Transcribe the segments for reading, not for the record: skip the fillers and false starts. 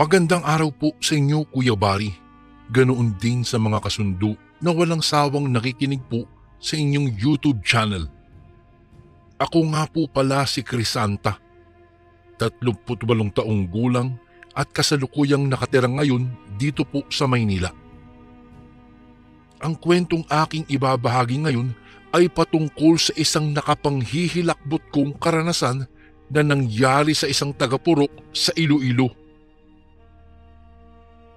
Magandang araw po sa inyo, Kuya Bari. Ganoon din sa mga kasundo na walang sawang nakikinig po sa inyong YouTube channel. Ako nga po pala si Crisanta, 38 taong gulang at kasalukuyang nakatira ngayon dito po sa Maynila. Ang kwentong aking ibabahagi ngayon ay patungkol sa isang nakapanghihilakbot kong karanasan na nangyari sa isang taga-purok sa Iloilo.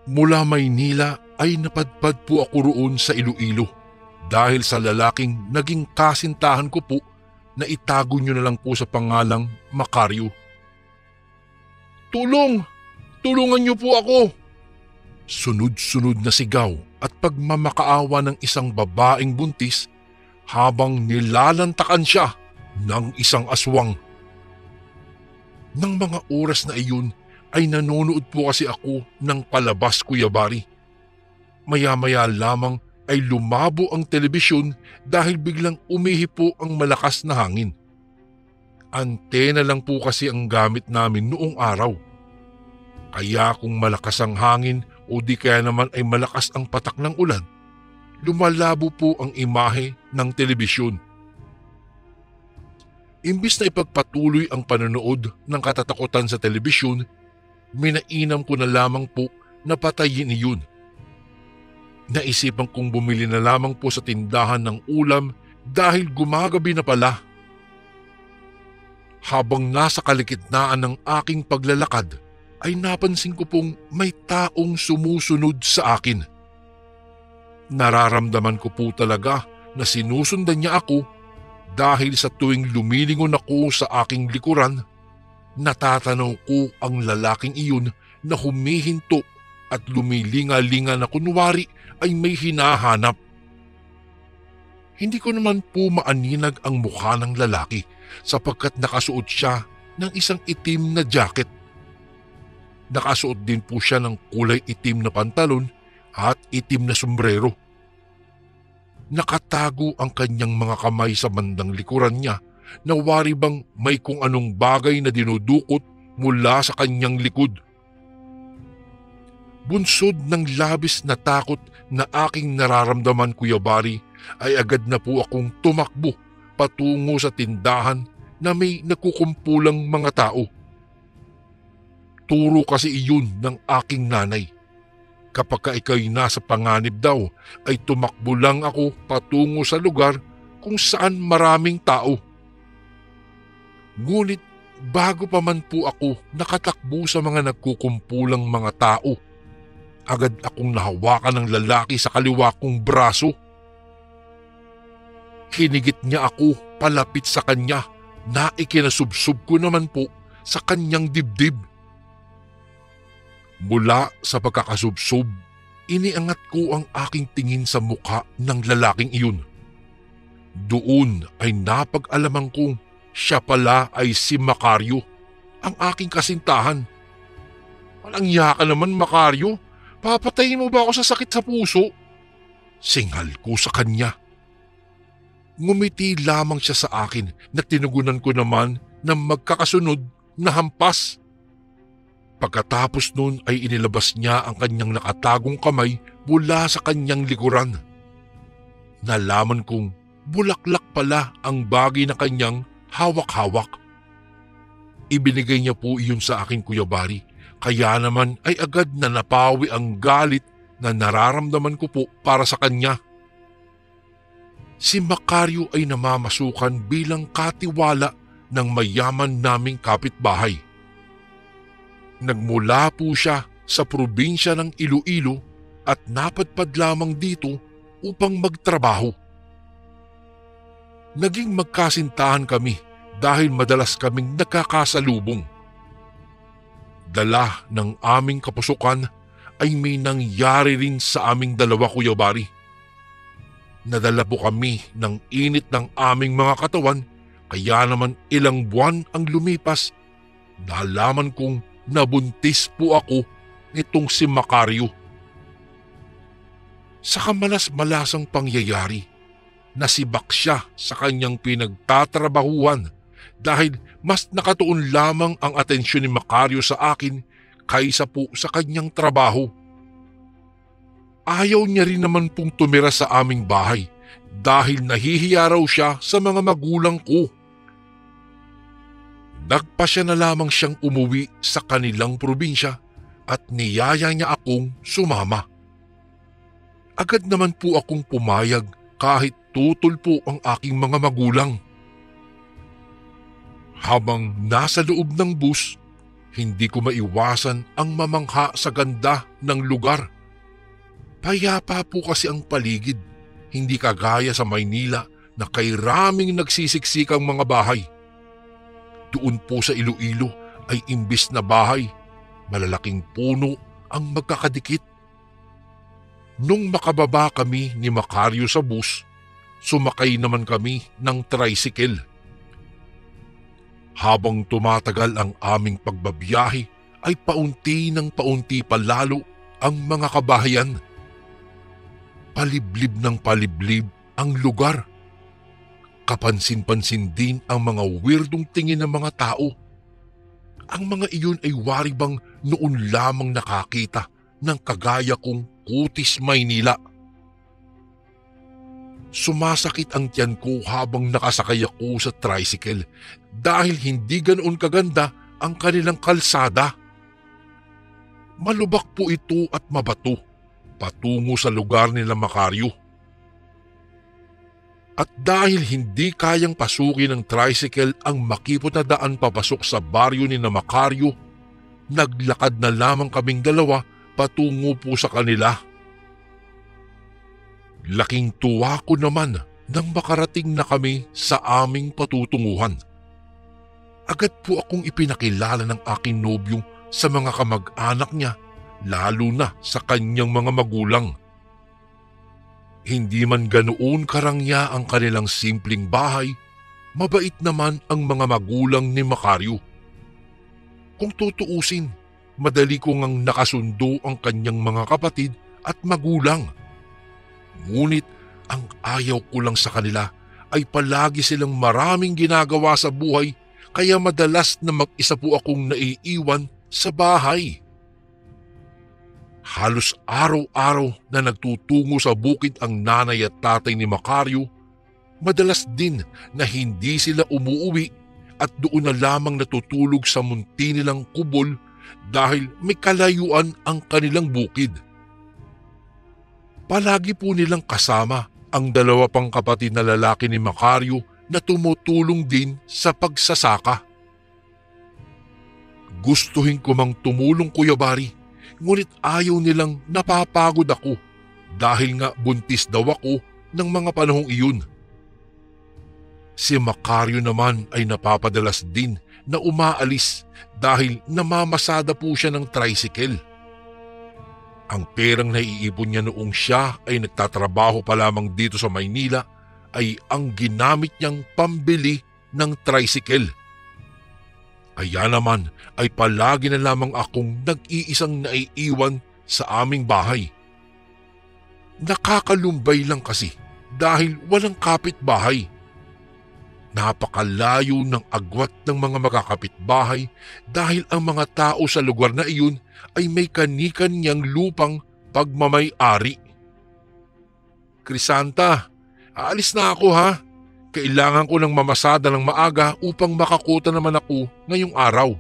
Mula Maynila ay napadpad po ako roon sa Iloilo dahil sa lalaking naging kasintahan ko po na itago nyo na lang po sa pangalang Macario. "Tulong! Tulungan nyo po ako!" Sunod-sunod na sigaw at pagmamakaawa ng isang babaeng buntis habang nilalantakan siya ng isang aswang. Nang mga oras na iyon ay nanonood po kasi ako ng palabas, Kuya Bari. Maya-maya lamang ay lumabo ang telebisyon dahil biglang umihi po ang malakas na hangin. Antena lang po kasi ang gamit namin noong araw. Kaya kung malakas ang hangin o di kaya naman ay malakas ang patak ng ulan, lumalabo po ang imahe ng telebisyon. Imbis na ipagpatuloy ang panonood ng katatakutan sa telebisyon, minainam ko na lamang po na patayin iyon. Naisipan kong bumili na lamang po sa tindahan ng ulam dahil gumagabi na pala. Habang nasa kalikitnaan ng aking paglalakad ay napansin ko pong may taong sumusunod sa akin. Nararamdaman ko po talaga na sinusundan niya ako dahil sa tuwing lumilingon ako sa aking likuran, natatanaw ko ang lalaking iyon na humihinto at lumilinga-linga na kunwari ay may hinahanap. Hindi ko naman po maaninag ang mukha ng lalaki sapagkat nakasuot siya ng isang itim na jacket. Nakasuot din po siya ng kulay itim na pantalon at itim na sombrero. Nakatago ang kanyang mga kamay sa bandang likuran niya na wari bang may kung anong bagay na dinudukot mula sa kanyang likod. Bunsod ng labis na takot na aking nararamdaman, Kuya Bari, ay agad na po akong tumakbo patungo sa tindahan na may nakukumpulang mga tao. Turo kasi iyon ng aking nanay. Kapag ika'y nasa panganib daw, ay tumakbo lang ako patungo sa lugar kung saan maraming tao. Ngunit bago pa man po ako nakatakbo sa mga nagkukumpulang mga tao, agad akong nahawakan ng lalaki sa kaliwa kong braso. Hinigit niya ako palapit sa kanya na ikinasubsob ko naman po sa kanyang dibdib. Mula sa pagkakasubsob, iniangat ko ang aking tingin sa mukha ng lalaking iyon. Doon ay napag-alaman kong siya pala ay si Macario, ang aking kasintahan. "Walang iya ka naman, Macario. Papatayin mo ba ako sa sakit sa puso?" Singal ko sa kanya. Ngumiti lamang siya sa akin na tinugunan ko naman ng magkakasunod na hampas. Pagkatapos nun ay inilabas niya ang kanyang nakatagong kamay mula sa kanyang likuran. Nalaman kong bulaklak pala ang bagay na kanyang hawak-hawak. Ibinigay niya po iyon sa akin, Kuya Bari, kaya naman ay agad na napawi ang galit na nararamdaman ko po para sa kanya. Si Macario ay namamasukan bilang katiwala ng mayaman naming kapitbahay. Nagmula po siya sa probinsya ng Iloilo at napadpad lamang dito upang magtrabaho. Naging magkasintahan kami dahil madalas kaming nagkakasalubong. Dala ng aming kapusukan ay may nangyari rin sa aming dalawa, Kuya Bari. Nadala po kami ng init ng aming mga katawan, kaya naman ilang buwan ang lumipas, nalaman kong nabuntis po ako nitong si Macario. Sa kamalas-malasang pangyayari, nasibak siya sa kanyang pinagtatrabahuhan dahil mas nakatuon lamang ang atensyon ni Macario sa akin kaysa po sa kanyang trabaho. Ayaw niya rin naman pong tumira sa aming bahay dahil nahihiya raw siya sa mga magulang ko. Nagpasya na lamang siyang umuwi sa kanilang probinsya at niyaya niya akong sumama. Agad naman po akong pumayag kahit tutol po ang aking mga magulang. Habang nasa loob ng bus, hindi ko maiwasan ang mamangha sa ganda ng lugar. Payapa po kasi ang paligid, hindi kagaya sa Maynila na kay raming nagsisiksikang mga bahay. Doon po sa Iloilo ay imbis na bahay, malalaking puno ang magkakadikit. Nung makababa kami ni Macario sa bus, sumakay naman kami ng tricycle. Habang tumatagal ang aming pagbabiyahe ay paunti ng paunti palalo ang mga kabahayan. Paliblib ng paliblib ang lugar. Kapansin-pansin din ang mga weirdong tingin ng mga tao. Ang mga iyon ay wari bang noon lamang nakakita ng kagaya kong Kutis, Maynila. Sumasakit ang tiyan ko habang nakasakay ako sa tricycle dahil hindi ganoon kaganda ang kanilang kalsada. Malubak po ito at mabato patungo sa lugar nila Macario. At dahil hindi kayang pasukin ng tricycle ang makipot na daan papasok sa baryo ni Macario, naglakad na lamang kaming dalawa patungo po sa kanila. Laking tuwa ko naman nang makarating na kami sa aming patutunguhan. Agad po akong ipinakilala ng aking nobyo sa mga kamag-anak niya, lalo na sa kanyang mga magulang. Hindi man ganoon karangya ang kanilang simpleng bahay, mabait naman ang mga magulang ni Macario. Kung tutuusin, madali ko ngang nakasundo ang kanyang mga kapatid at magulang. Ngunit ang ayaw ko lang sa kanila ay palagi silang maraming ginagawa sa buhay, kaya madalas na mag-isa po akong naiiwan sa bahay. Halos araw-araw na nagtutungo sa bukid ang nanay at tatay ni Macario, madalas din na hindi sila umuuwi at doon na lamang natutulog sa munti nilang kubol dahil may kalayuan ang kanilang bukid. Palagi po nilang kasama ang dalawa pang kapatid na lalaki ni Macario na tumutulong din sa pagsasaka. Gustuhin ko mang tumulong, Kuya Bari, ngunit ayaw nilang napapagod ako dahil nga buntis daw ako ng mga panahong iyon. Si Macario naman ay napapadalas din na umaalis dahil namamasada po siya ng tricycle. Ang perang naiipon niya noong siya ay nagtatrabaho pa lamang dito sa Maynila ay ang ginamit niyang pambili ng tricycle. Kaya naman ay palagi na lamang akong nag-iisang naiiwan sa aming bahay. Nakakalumbay lang kasi dahil walang kapitbahay. Napakalayo ng agwat ng mga makakapitbahay dahil ang mga tao sa lugar na iyon ay may kani-kanyang lupang pagmamay-ari. Crisanta, aalis na ako ha. Kailangan ko ng mamasada ng maaga upang makakuta naman ako ngayong araw.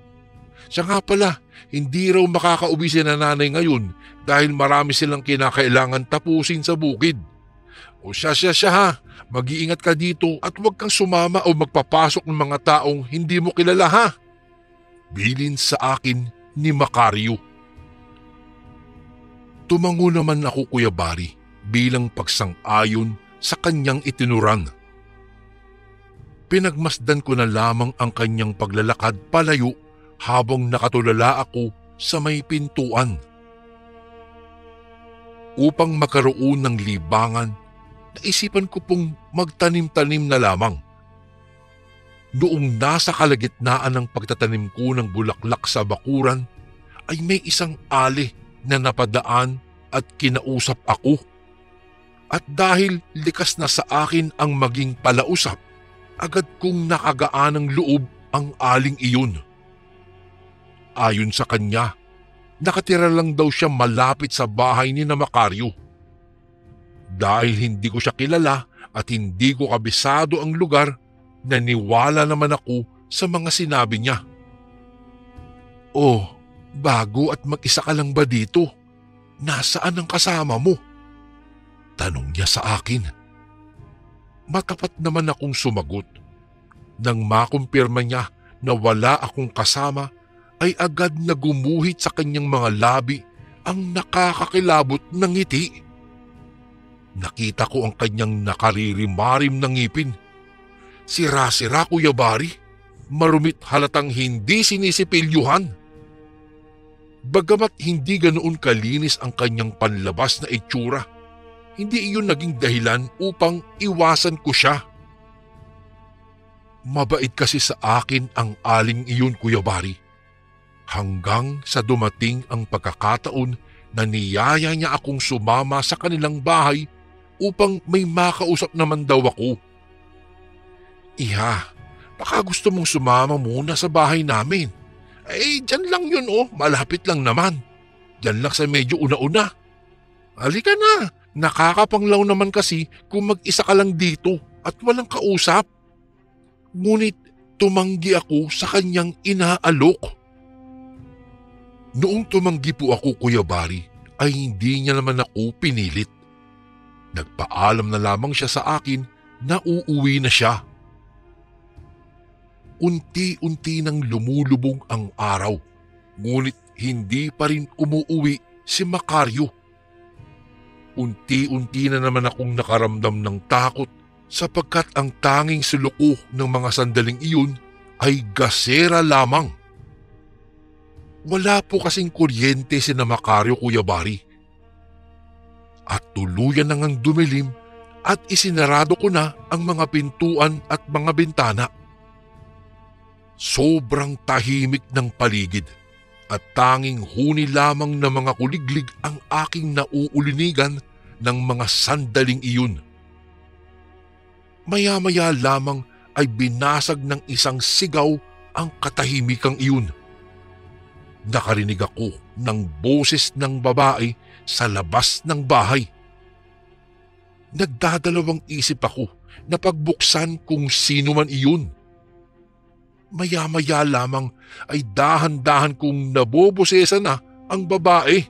Siya nga pala, hindi raw makakauwi si nanay ngayon dahil marami silang kinakailangan tapusin sa bukid. O siya ha, mag-iingat ka dito at huwag kang sumama o magpapasok ng mga taong hindi mo kilala ha. Bilin sa akin ni Macario. Tumango naman ako, Kuya Bari, bilang pagsang-ayon sa kanyang itinuran. Pinagmasdan ko na lamang ang kanyang paglalakad palayo habang nakatulala ako sa may pintuan. Upang magkaroon ng libangan, naisipan ko pong magtanim-tanim na lamang. Noong nasa kalagitnaan ng pagtatanim ko ng bulaklak sa bakuran, ay may isang ali na napadaan at kinausap ako. At dahil likas na sa akin ang maging palausap, agad kong nakagaan ng loob ang aling iyon. Ayon sa kanya, nakatira lang daw siya malapit sa bahay ni na Macario. Dahil hindi ko siya kilala at hindi ko kabisado ang lugar, naniwala naman ako sa mga sinabi niya. "Oh, bago at mag-isa ka lang ba dito? Nasaan ang kasama mo?" tanong niya sa akin. Matapat naman akong sumagot. Nang makumpirma niya na wala akong kasama, ay agad na gumuhit sa kanyang mga labi ang nakakakilabot na ngiti. Nakita ko ang kanyang nakaririmarim na ngipin. Sira-sira, Kuya Bari. Marumit halatang hindi sinisipilyuhan. Bagamat hindi ganoon kalinis ang kanyang panlabas na itsura, hindi iyon naging dahilan upang iwasan ko siya. Mabait kasi sa akin ang aling iyon, Kuya Bari. Hanggang sa dumating ang pagkakataon na niyaya niya akong sumama sa kanilang bahay upang may makausap naman daw ako. "Iha, baka gusto mong sumama muna sa bahay namin. Dyan lang yun malapit lang naman. Dyan lang sa medyo una-una. Halika na, nakakapanglaw naman kasi kung mag-isa ka lang dito at walang kausap." Ngunit tumanggi ako sa kanyang inaalok. Noong tumanggi po ako, Kuya Bari, ay hindi niya naman ako pinilit. Nagpaalam na lamang siya sa akin na uuwi na siya. Unti-unti nang lumulubog ang araw, ngunit hindi pa rin umuuwi si Macario. Unti-unti na naman akong nakaramdam ng takot sapagkat ang tanging suluko ng mga sandaling iyon ay gasera lamang. Wala po kasing kuryente si na Macario, Kuya Bari. At tuluyan na ngang dumilim at isinarado ko na ang mga pintuan at mga bintana. Sobrang tahimik ng paligid at tanging huni lamang ng mga kuliglig ang aking nauulinigan ng mga sandaling iyon. Maya-maya lamang ay binasag ng isang sigaw ang katahimikang iyon. Nakarinig ako ng boses ng babae sa labas ng bahay. Nagdadalawang isip ako na pagbuksan kung sino man iyon. Maya-maya lamang ay dahan-dahan kong nabobosesan na ang babae.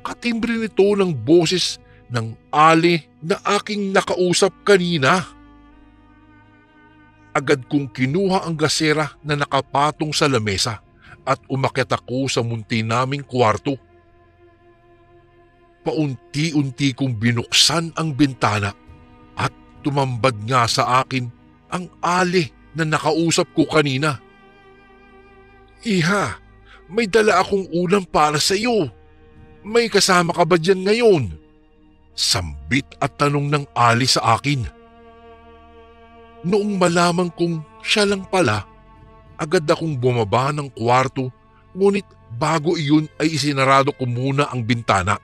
Katimbre nito ng boses ng ali na aking nakausap kanina. Agad kong kinuha ang gasera na nakapatong sa lamesa at umakyat ako sa munti naming kwarto. Paunti-unti kong binuksan ang bintana at tumambad nga sa akin ang ali na nakausap ko kanina. "Iha, may dala akong ulam para sa iyo. May kasama ka ba dyan ngayon?" Sambit at tanong ng ali sa akin. Noong malaman kong siya lang pala, agad akong bumaba ng kwarto, ngunit bago iyon ay isinarado ko muna ang bintana.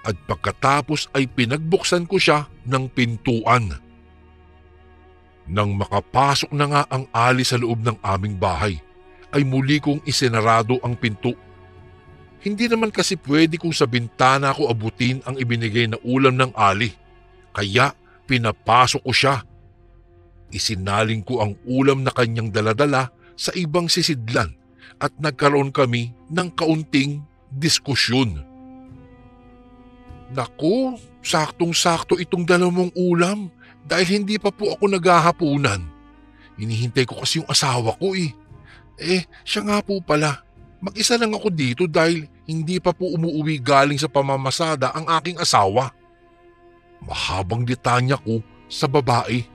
At pagkatapos ay pinagbuksan ko siya ng pintuan. Nang makapasok na nga ang ali sa loob ng aming bahay, ay muli kong isinarado ang pinto. Hindi naman kasi pwede kung sa bintana ko abutin ang ibinigay na ulam ng ali, kaya pinapasok ko siya. Isinaling ko ang ulam na kanyang daladala sa ibang sisidlan at nagkaroon kami ng kaunting diskusyon. "Naku, saktong-sakto itong dalawang ulam dahil hindi pa po ako naghahapunan. Hinihintay ko kasi yung asawa ko siya nga po pala. Mag-isa lang ako dito dahil hindi pa po umuuwi galing sa pamamasada ang aking asawa." Mahabang litanya ko sa babae.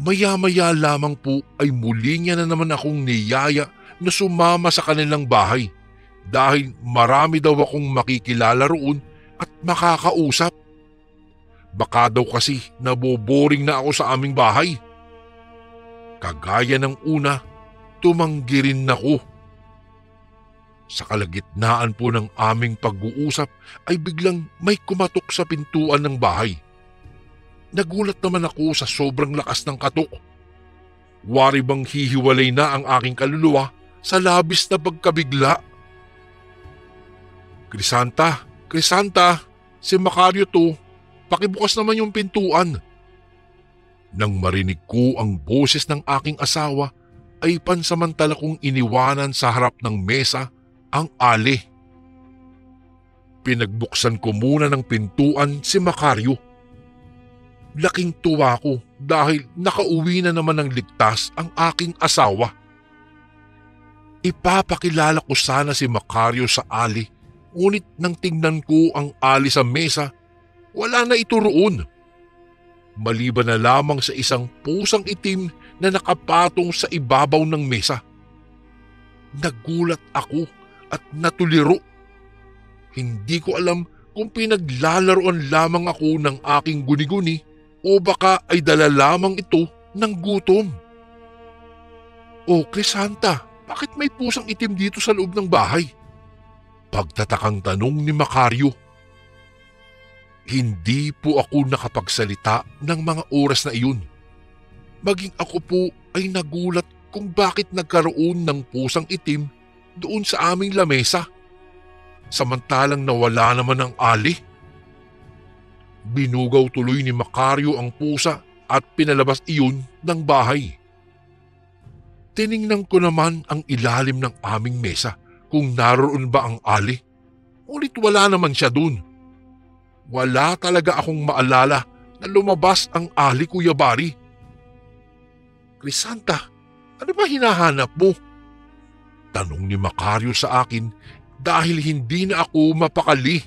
Maya-maya lamang po ay muli niya na naman akong niyaya na sumama sa kanilang bahay dahil marami daw akong makikilala roon at makakausap. Baka daw kasi naboboring na ako sa aming bahay. Kagaya ng una, tumanggi rin ako. Sa kalagitnaan po ng aming pag-uusap ay biglang may kumatok sa pintuan ng bahay. Nagulat naman ako sa sobrang lakas ng katok. Wari bang hihiwalay na ang aking kaluluwa sa labis na pagkabigla. Crisanta, Crisanta, si Macario to. Pakibukas naman yung pintuan. Nang marinig ko ang boses ng aking asawa, ay pansamantala kong iniwanan sa harap ng mesa ang ali. Pinagbuksan ko muna ng pintuan si Macario. Laking tuwa ko dahil nakauwi na naman ng ligtas ang aking asawa. Ipapakilala ko sana si Macario sa ali, ngunit nang tingnan ko ang ali sa mesa, wala na ito roon. Maliban na lamang sa isang pusang itim na nakapatong sa ibabaw ng mesa. Nagulat ako at natuliro. Hindi ko alam kung pinaglalaroan lamang ako ng aking guni-guni o baka ay dala lamang ito ng gutom. "Oh, Crisanta, bakit may pusang itim dito sa loob ng bahay?" Pagtatakang tanong ni Macario. Hindi po ako nakapagsalita ng mga oras na iyon. Maging ako po ay nagulat kung bakit nagkaroon ng pusang itim doon sa aming lamesa, samantalang nawala naman ang ali. Binugaw tuloy ni Macario ang pusa at pinalabas iyon ng bahay. Tiningnan ko naman ang ilalim ng aming mesa kung naroon ba ang ali, ngunit wala naman siya doon. Wala talaga akong maalala na lumabas ang ali, Kuya Bari. "Crisanta, ano ba hinahanap mo?" tanong ni Macario sa akin dahil hindi na ako mapakali.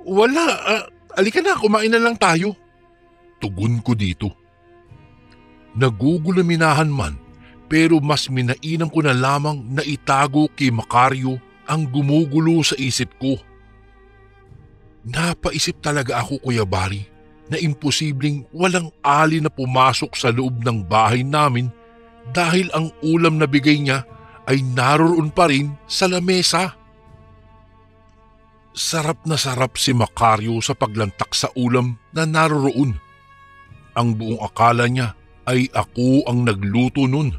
Wala. Alika na, kumain na lang tayo." Tugon ko dito. Nagugulaminahan man, pero mas minainam ko na lamang na itago kay Macario ang gumugulo sa isip ko. Napaisip talaga ako, Kuya Bari, na imposibleng walang ali na pumasok sa loob ng bahay namin dahil ang ulam na bigay niya ay naroon pa rin sa lamesa. Sarap na sarap si Macario sa paglantak sa ulam na naroon. Ang buong akala niya ay ako ang nagluto nun.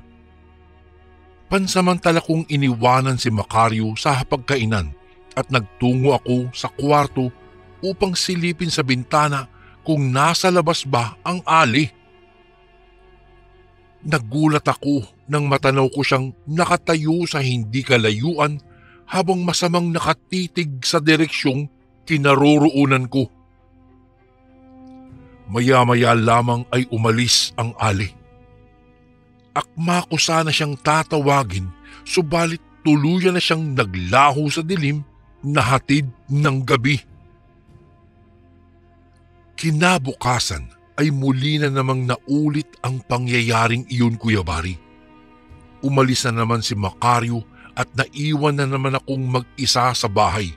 Pansamantala kong iniwanan si Macario sa hapagkainan at nagtungo ako sa kwarto upang silipin sa bintana kung nasa labas ba ang ali. Nagulat ako nang matanaw ko siyang nakatayo sa hindi kalayuan habang masamang nakatitig sa direksyong kinaroroonan ko. Maya-maya lamang ay umalis ang ali. Akma ko sana siyang tatawagin, subalit tuluyan na siyang naglaho sa dilim na hatid ng gabi. Kinabukasan ay muli na namang naulit ang pangyayaring iyon, Kuya Bari. Umalis na naman si Macario at naiwan na naman akong mag-isa sa bahay.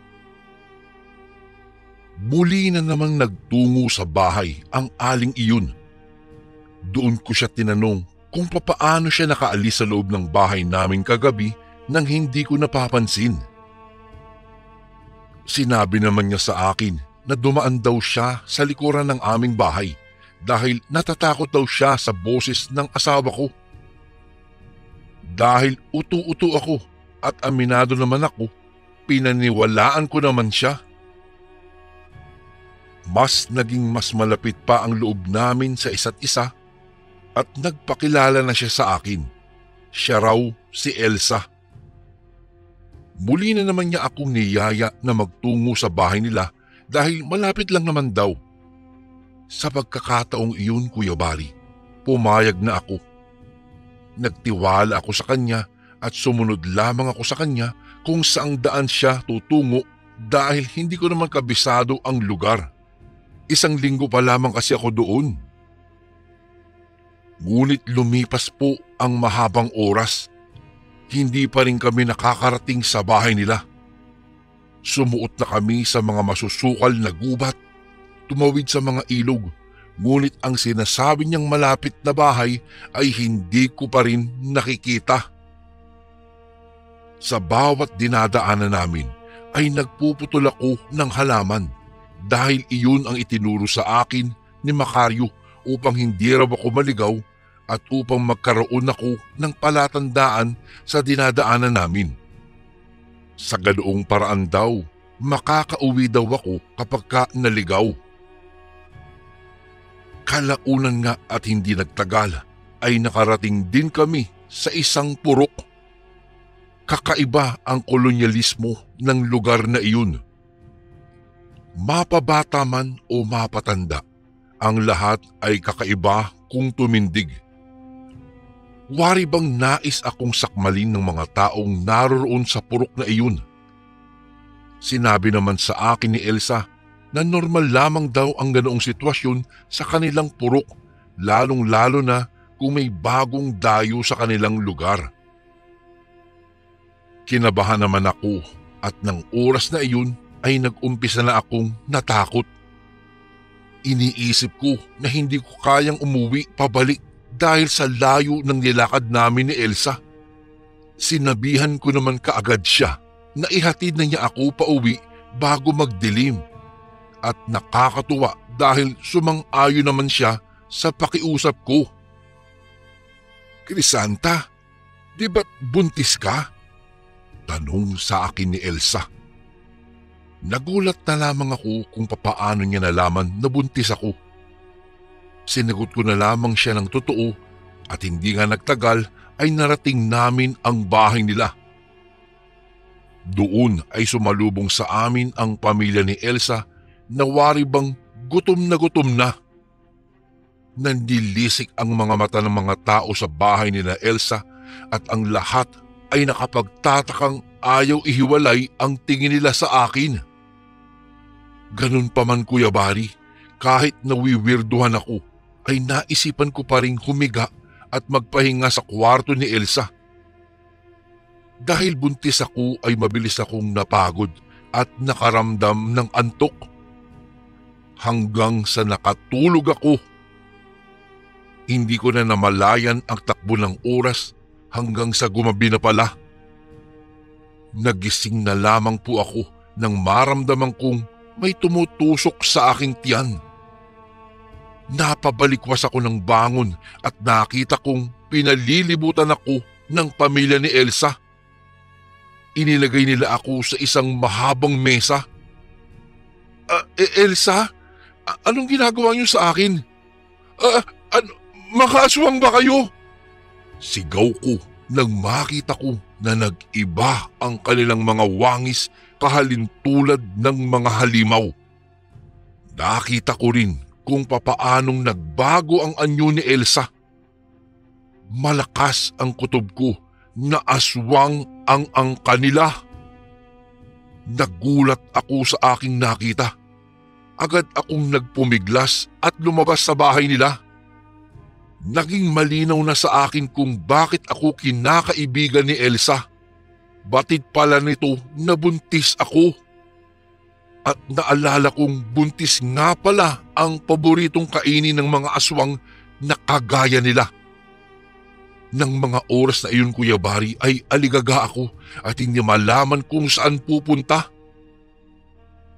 Muli na namang nagtungo sa bahay ang aling iyon. Doon ko siya tinanong kung papaano siya nakaalis sa loob ng bahay namin kagabi nang hindi ko napapansin. Sinabi naman niya sa akin na dumaan daw siya sa likuran ng aming bahay dahil natatakot daw siya sa boses ng asawa ko. Dahil utu-utu ako at aminado naman ako, pinaniwalaan ko naman siya. Naging mas malapit pa ang loob namin sa isa't isa at nagpakilala na siya sa akin. Siya raw si Elsa. Muli na naman niya akong niyaya na magtungo sa bahay nila dahil malapit lang naman daw. Sa pagkakataong iyon, Kuya Bari, pumayag na ako. Nagtiwala ako sa kanya at sumunod lamang ako sa kanya kung saang daan siya tutungo dahil hindi ko naman kabisado ang lugar. 1 linggo pa lamang kasi ako doon. Ngunit lumipas po ang mahabang oras. Hindi pa rin kami nakakarating sa bahay nila. Sumuot na kami sa mga masusukal na gubat, tumawid sa mga ilog, ngunit ang sinasabi niyang malapit na bahay ay hindi ko pa rin nakikita. Sa bawat dinadaanan namin ay nagpuputol ako ng halaman dahil iyon ang itinuro sa akin ni Macario upang hindi raw ako maligaw at upang magkaroon ako ng palatandaan sa dinadaanan namin. Sa ganoong paraan daw, makakauwi daw ako kapag naligaw. Kalaunan nga at hindi nagtagal ay nakarating din kami sa isang purok. Kakaiba ang kolonyalismo ng lugar na iyon. Mapabata man o mapatanda, ang lahat ay kakaiba kung tumindig. Wari bang nais akong sakmalin ng mga taong naroroon sa purok na iyon? Sinabi naman sa akin ni Elsa na normal lamang daw ang ganoong sitwasyon sa kanilang purok, lalong-lalo na kung may bagong dayo sa kanilang lugar. Kinabahan naman ako at ng oras na iyon ay nag-umpisa na akong natakot. Iniisip ko na hindi ko kayang umuwi pabalik dahil sa layo ng nilakad namin ni Elsa. Sinabihan ko naman kaagad siya na ihatid na niya ako pauwi bago magdilim. At nakakatuwa dahil sumang-ayon naman siya sa pakiusap ko. "Crisanta, di ba't buntis ka?" Tanong sa akin ni Elsa. Nagulat na lamang ako kung papaano niya nalaman na buntis ako. Sinagot ko na lamang siya ng totoo at hindi nga nagtagal ay narating namin ang bahay nila. Doon ay sumalubong sa amin ang pamilya ni Elsa na wari bang gutom na. Nandilisik ang mga mata ng mga tao sa bahay nila Elsa at ang lahat ay nakapagtatakang ayaw ihiwalay ang tingin nila sa akin. Ganun pa man, Kuya Bari, kahit nawiwirduhan ako, ay naisipan ko pa ring humiga at magpahinga sa kwarto ni Elsa. Dahil buntis ako ay mabilis akong napagod at nakaramdam ng antok. Hanggang sa nakatulog ako. Hindi ko na namalayan ang takbo ng oras hanggang sa gumabi na pala. Nagising na lamang po ako nang maramdaman kong may tumutusok sa aking tiyan. Napabalikwas ako ng bangon at nakita kong pinalilibutan ako ng pamilya ni Elsa. Inilagay nila ako sa isang mahabang mesa. Elsa, anong ginagawa niyo sa akin? Makaaswang ba kayo?" Sigaw ko nang makita ko na nag-iba ang kanilang mga wangis kahalintulad ng mga halimaw. Nakita ko rin kung papaanong nagbago ang anyo ni Elsa. Malakas ang kutob ko na aswang ang kanila. Nagulat ako sa aking nakita. Agad akong nagpumiglas at lumabas sa bahay nila. Naging malinaw na sa akin kung bakit ako kinakaibigan ni Elsa. Batid pala nito na buntis ako. At naalala kong buntis nga pala ang paboritong kainin ng mga aswang na kagaya nila. Nang mga oras na iyon, Kuya Bari, ay aligaga ako at hindi malaman kung saan pupunta.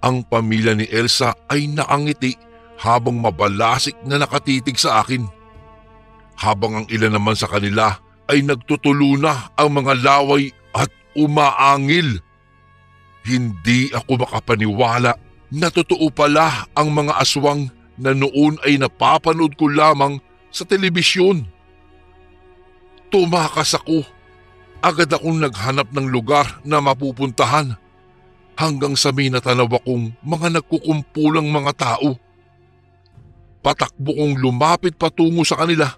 Ang pamilya ni Elsa ay nakangiti habang mabalasik na nakatitig sa akin. Habang ang ilan naman sa kanila ay nagtutulo na ang mga laway at umaangil. Hindi ako makapaniwala na totoo pala ang mga aswang na noon ay napapanood ko lamang sa telebisyon. Tumakas ako. Agad akong naghanap ng lugar na mapupuntahan hanggang sa may natanaw akong mga nagkukumpulang mga tao. Patakbo kong lumapit patungo sa kanila,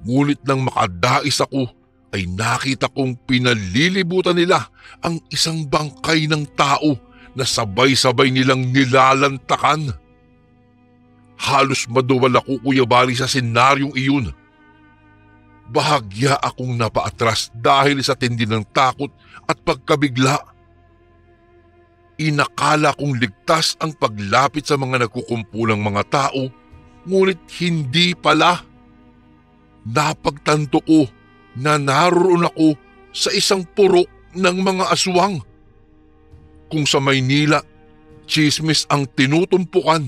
ngunit nang makadais ako ay nakita kong pinalilibutan nila ang isang bangkay ng tao na sabay-sabay nilang nilalantakan. Halos maduwal ako, Kuya Bari, sa senaryong iyon. Bahagya akong napaatras dahil sa tindi ng takot at pagkabigla. Inakala kong ligtas ang paglapit sa mga nagkukumpulang mga tao, ngunit hindi pala. Napagtanto ko na naroon ako sa isang purok ng mga aswang. Kung sa Maynila, tsismis ang tinutumpukan,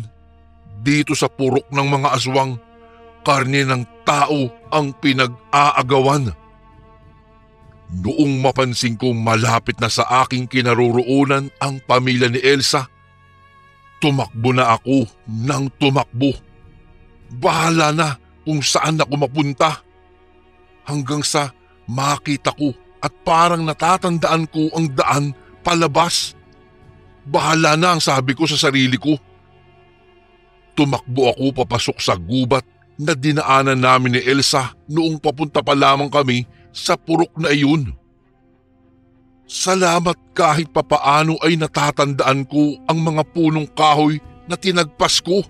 dito sa purok ng mga aswang, karne ng tao ang pinag-aagawan. Noong mapansin kong malapit na sa aking kinaroroonan ang pamilya ni Elsa, tumakbo na ako ng tumakbo. Bahala na kung saan ako mapunta. Hanggang sa makita ko at parang natatandaan ko ang daan palabas. Bahala na ang sabi ko sa sarili ko. Tumakbo ako papasok sa gubat na dinaanan namin ni Elsa noong papunta pa lamang kami sa purok na iyon. Salamat kahit papaano ay natatandaan ko ang mga punong kahoy na tinagpas ko.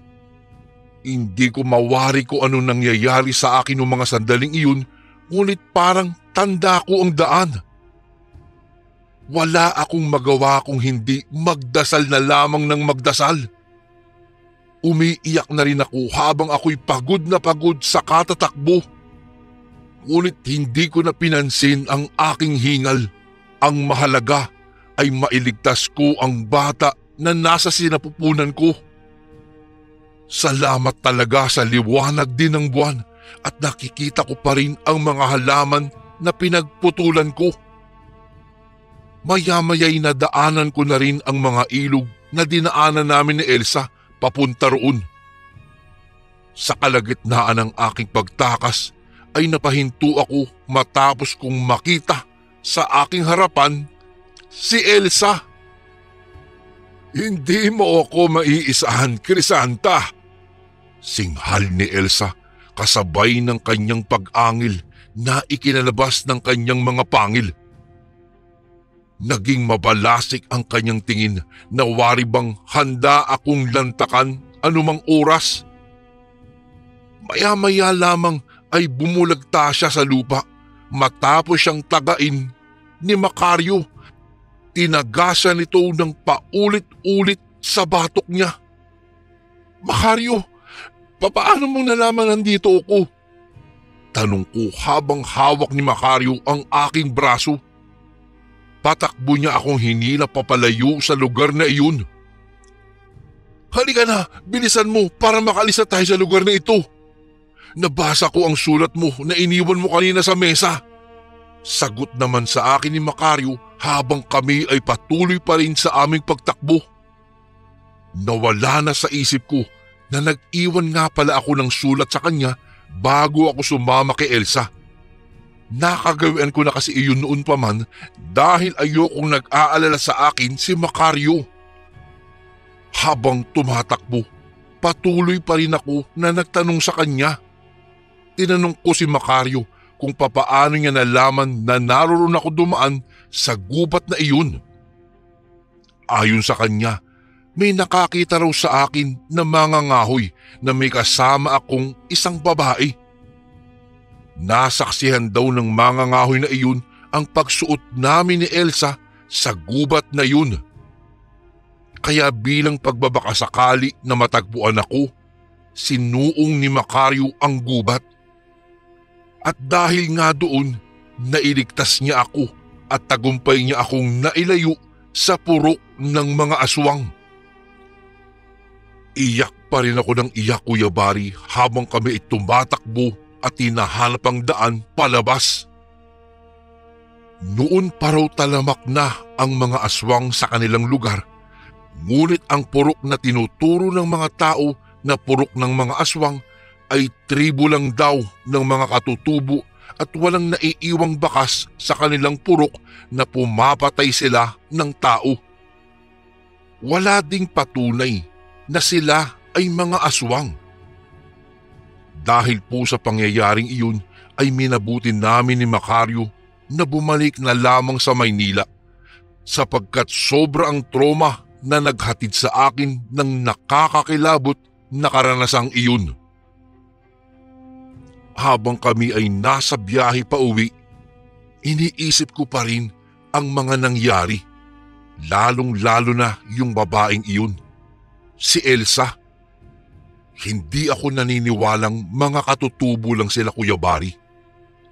Hindi ko mawari kung anong nangyayari sa akin noong mga sandaling iyon, ngunit parang tanda ko ang daan. Wala akong magawa kung hindi magdasal na lamang ng magdasal. Umiiyak na rin ako habang ako'y pagod na pagod sa katatakbo. Ngunit hindi ko na pinansin ang aking hingal. Ang mahalaga ay mailigtas ko ang bata na nasa sinapupunan ko. Salamat talaga sa liwanag din ng buwan at nakikita ko pa rin ang mga halaman na pinagputulan ko. Maya-maya'y nadaanan ko na rin ang mga ilog na dinaanan namin ni Elsa papunta roon. Sa kalagitnaan ng aking pagtakas ay napahinto ako matapos kong makita sa aking harapan si Elsa. "Hindi mo ako maiisahan, Crisanta," singhal ni Elsa kasabay ng kanyang pag-angil na ikinalabas ng kanyang mga pangil. Naging mabalasik ang kanyang tingin na wari bang handa akong lantakan anumang oras. Maya-maya lamang ay bumulagta siya sa lupa matapos siyang tagain ni Macario. Tinagasan ito ng paulit-ulit sa batok niya. "Macario, papaano mong nalaman nandito ako?" Tanong ko habang hawak ni Macario ang aking braso. Patakbo niya akong hinila papalayo sa lugar na iyon. "Halika na, bilisan mo para makalisa tayo sa lugar na ito. Nabasa ko ang sulat mo na iniwan mo kanina sa mesa." Sagot naman sa akin ni Macario habang kami ay patuloy pa rin sa aming pagtakbo. Nawala na sa isip ko na nag-iwan nga pala ako ng sulat sa kanya bago ako sumama kay Elsa. Nakagawian ko na kasi iyon noon pa man dahil ayokong nag-aalala sa akin si Macario. Habang tumatakbo, patuloy pa rin ako na nagtanong sa kanya. Tinanong ko si Macario kung papaano niya nalaman na naroon ako dumaan sa gubat na iyon. Ayon sa kanya, may nakakita raw sa akin na mangangahoy na may kasama akong isang babae. Nasaksihan daw ng mangangahoy na iyon ang pagsuot namin ni Elsa sa gubat na iyon. Kaya bilang pagbabakasakali na matagpuan ako, sinuong ni Macario ang gubat. At dahil nga doon, nailigtas niya ako at tagumpay niya akong nailayo sa purok ng mga aswang. Iyak pa rin ako ng iyak, Kuya Bari, habang kami ay tumatakbo at hinahanap ang daan palabas. Noon pa raw talamak na ang mga aswang sa kanilang lugar, ngunit ang purok na tinuturo ng mga tao na purok ng mga aswang ay tribo lang daw ng mga katutubo at walang naiiwang bakas sa kanilang purok na pumapatay sila ng tao. Wala ding patunay na sila ay mga aswang. Dahil po sa pangyayaring iyon ay minabuti namin ni Macario na bumalik na lamang sa Maynila sapagkat sobra ang trauma na naghatid sa akin ng nakakakilabot na karanasang iyon. Habang kami ay nasa biyahe pa uwi, iniisip ko pa rin ang mga nangyari, lalong-lalo na yung babaeng iyon, si Elsa. Hindi ako naniniwalang mga katutubo lang sila, Kuya Bari,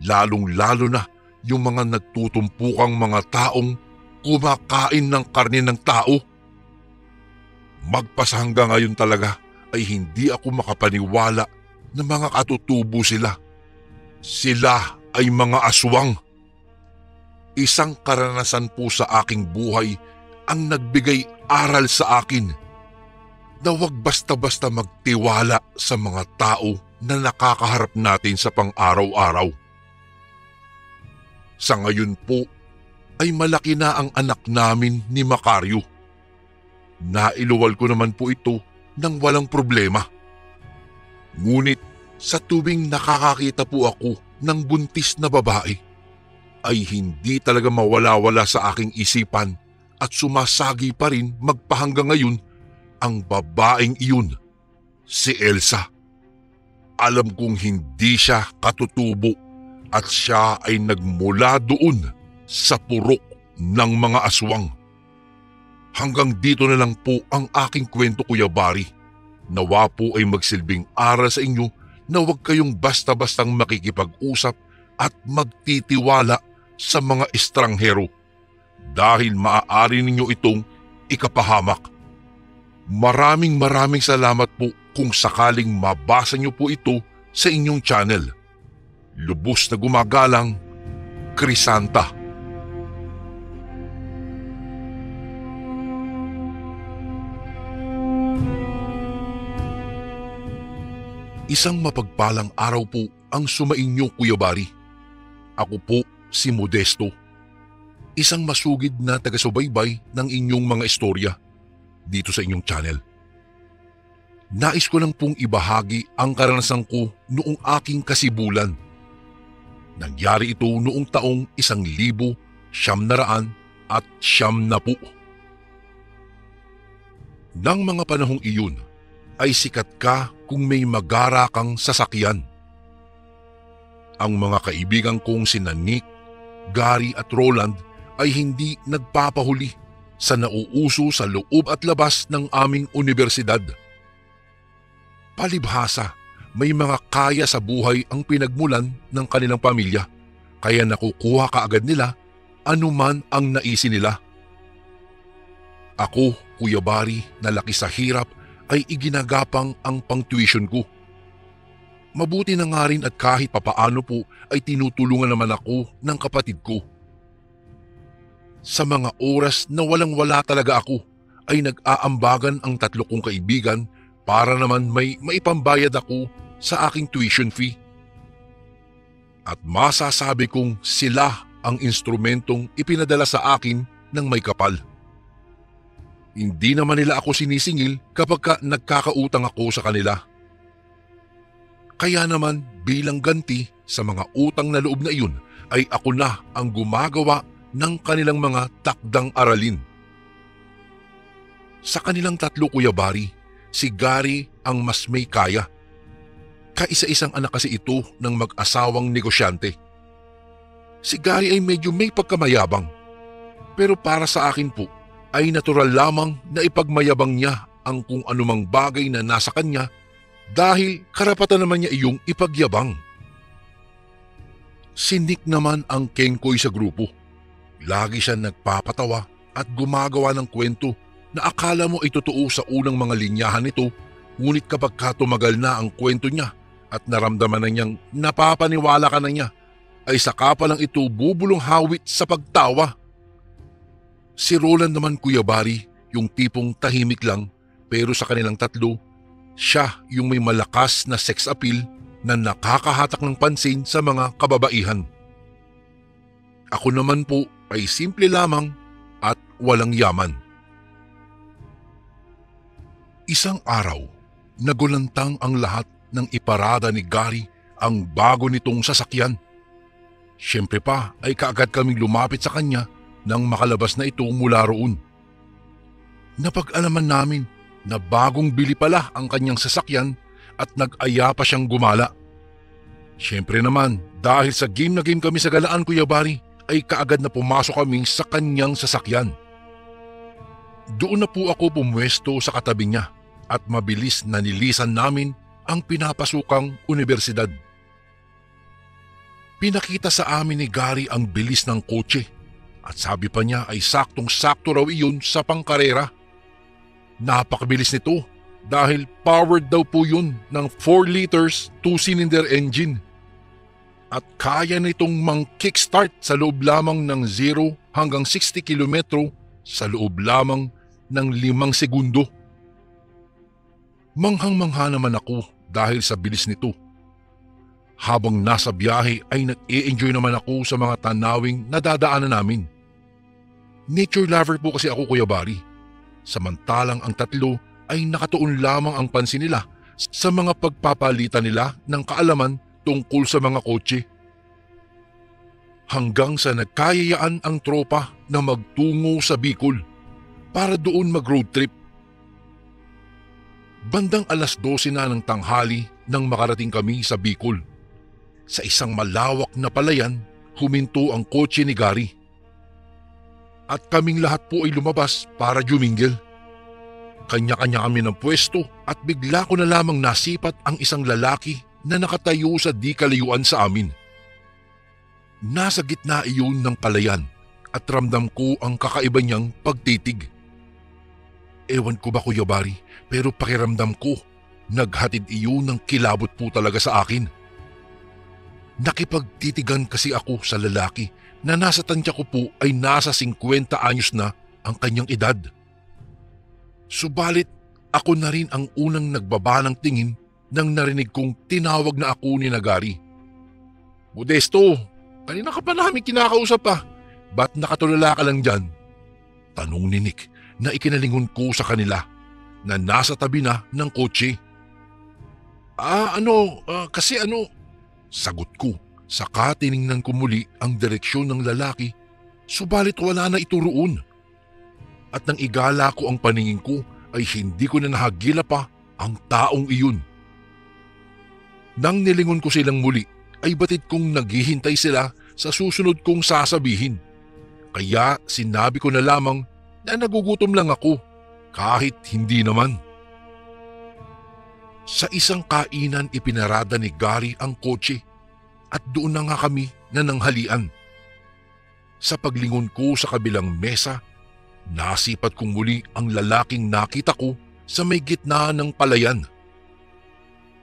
lalong-lalo na yung mga nagtutumpukang mga taong kumakain ng karne ng tao. Magpas hanggang ngayon talaga ay hindi ako makapaniwala na mga katutubo sila. Sila ay mga aswang. Isang karanasan po sa aking buhay ang nagbigay aral sa akin na huwag basta-basta magtiwala sa mga tao na nakakaharap natin sa pang-araw-araw. Sa ngayon po ay malaki na ang anak namin ni Macario. Nailuwal ko naman po ito nang walang problema. Ngunit sa tuwing nakakakita po ako ng buntis na babae, ay hindi talaga mawala-wala sa aking isipan at sumasagi pa rin magpahanggang ngayon ang babaeng iyon, si Elsa. Alam kong hindi siya katutubo at siya ay nagmula doon sa purok ng mga aswang. Hanggang dito na lang po ang aking kwento, Kuya Barry. Nawa po ay magsilbing aral sa inyo na huwag kayong basta-bastang makikipag-usap at magtitiwala sa mga estranghero dahil maaari ninyo itong ikapahamak. Maraming salamat po kung sakaling mabasa niyo po ito sa inyong channel. Lubos na gumagalang, Crisanta. Isang mapagpalang araw po ang sumainyo, Kuya Barry. Ako po si Modesto, isang masugid na taga-subaybay ng inyong mga istorya dito sa inyong channel. Nais ko lang pong ibahagi ang karanasan ko noong aking kasibulan. Nangyari ito noong taong 1990 po. Nang mga panahong iyon ay sikat ka kung may magara kang sasakyan. Ang mga kaibigan kong sina Nick, Gary at Roland ay hindi nagpapahuli sa nauuso sa loob at labas ng aming universidad. Palibhasa, may mga kaya sa buhay ang pinagmulan ng kanilang pamilya, kaya nakukuha kaagad nila anuman ang naisin nila. Ako, Kuya Barry, na laki sa hirap, ay iginagapang ang pang-tuition ko. Mabuti na nga rin at kahit papaano po ay tinutulungan naman ako ng kapatid ko. Sa mga oras na walang-wala talaga ako, ay nag-aambagan ang tatlo kong kaibigan para naman may maipambayad ako sa aking tuition fee. At masasabi kong sila ang instrumentong ipinadala sa akin ng may kapal. Hindi naman nila ako sinisingil kapag nagkakautang ako sa kanila. Kaya naman bilang ganti sa mga utang na loob na iyon ay ako na ang gumagawa ng kanilang mga takdang aralin. Sa kanilang tatlo, Kuya Barry, si Gary ang mas may kaya. Kaisa-isang anak kasi ito ng mag-asawang negosyante. Si Gary ay medyo may pagkamayabang, pero para sa akin po ay natural lamang na ipagmayabang niya ang kung anumang bagay na nasa kanya dahil karapatan naman niya iyong ipagyabang. Si Nick naman ang kengkoy sa grupo. Lagi siya nagpapatawa at gumagawa ng kwento na akala mo ay totoo sa unang mga linyahan nito, ngunit kapag tumagal na ang kwento niya at naramdaman na niyang napapaniwala ka na niya, ay saka pa lang ito bubulong hawit sa pagtawa. Si Roland naman, Kuya Barry, yung tipong tahimik lang, pero sa kanilang tatlo, siya yung may malakas na sex appeal na nakakahatak ng pansin sa mga kababaihan. Ako naman po ay simple lamang at walang yaman. Isang araw, nagulantang ang lahat ng iparada ni Gary ang bago nitong sasakyan. Siyempre pa ay kaagad kaming lumapit sa kanya nang makalabas na ito mula roon. Napag-alaman namin na bagong bili pala ang kanyang sasakyan at nag-aya pa siyang gumala. Siyempre naman, dahil sa game na game kami sa galaan, Kuya Barry, ay kaagad na pumasok kami sa kanyang sasakyan. Doon na po ako pumwesto sa katabi niya at mabilis na nilisan namin ang pinapasukang universidad. Pinakita sa amin ni Gary ang bilis ng kotse at sabi pa niya ay saktong-sakto raw iyon sa pangkarera. Napakabilis nito dahil powered daw po yun ng 4 liters 2-cylinder engine. at kaya nitong mang-kickstart sa loob lamang ng 0 hanggang 60 kilometro sa loob lamang ng 5 segundo. Manghang-mangha naman ako dahil sa bilis nito. Habang nasa biyahe ay nag-e-enjoy naman ako sa mga tanawing nadadaanan namin. Nature lover po kasi ako, Kuya Bari. Samantalang ang tatlo ay nakatuon lamang ang pansin nila sa mga pagpapalitan nila ng kaalaman tungkol sa mga kotse. Hanggang sa nagkayayaan ang tropa na magtungo sa Bicol para doon mag-road trip. Bandang 12:00 na ng tanghali nang makarating kami sa Bicol. Sa isang malawak na palayan, huminto ang kotse ni Gary. At kaming lahat po ay lumabas para jumingil. Kanya-kanya kami ng pwesto at bigla ko na lamang nasipat ang isang lalaki na nakatayo sa di kalayuan sa amin. Nasa gitna iyon ng palayan at ramdam ko ang kakaiba niyang pagtitig. Ewan ko ba, Kuya Bari, pero pakiramdam ko, naghatid iyon ng kilabot po talaga sa akin. Nakipagtitigan kasi ako sa lalaki na nasa tansya ko po ay nasa 50 anyos na ang kanyang edad. Subalit ako na rin ang unang nagbaba ng tingin nang narinig kong tinawag na ako ni Gary. "Modesto, kanina ka pa namin kinakausap pa. Ba't nakatulala ka lang dyan?" Tanong ni Nick na ikinalingon ko sa kanila na nasa tabi na ng kotse. Kasi sagot ko, saka tiningnan ko muli ang direksyon ng lalaki, subalit wala na ito roon. At nang igala ko ang paningin ko ay hindi ko na nahagila pa ang taong iyon. Nang nilingon ko silang muli ay batid kong naghihintay sila sa susunod kong sasabihin. Kaya sinabi ko na lamang na nagugutom lang ako kahit hindi naman. Sa isang kainan ipinarada ni Gary ang kotse at doon na nga kami nananghalian. Sa paglingon ko sa kabilang mesa, nasipat kong muli ang lalaking nakita ko sa may gitna ng palayan.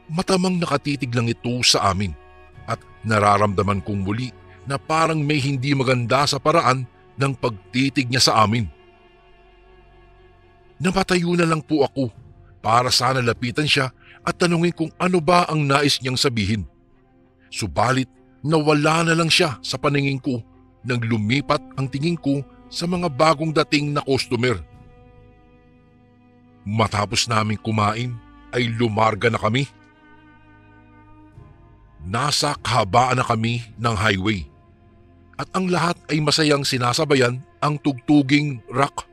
Matamang nakatitig lang ito sa amin at nararamdaman kong muli na parang may hindi maganda sa paraan ng pagtitig niya sa amin. Napatayo na lang po ako para sana lapitan siya at tanungin kung ano ba ang nais niyang sabihin. Subalit nawala na lang siya sa paningin ko nang lumipat ang tingin ko sa mga bagong dating na customer. Matapos naming kumain ay lumarga na kami. Nasa kahabaan na kami ng highway at ang lahat ay masayang sinasabayan ang tugtuging rock.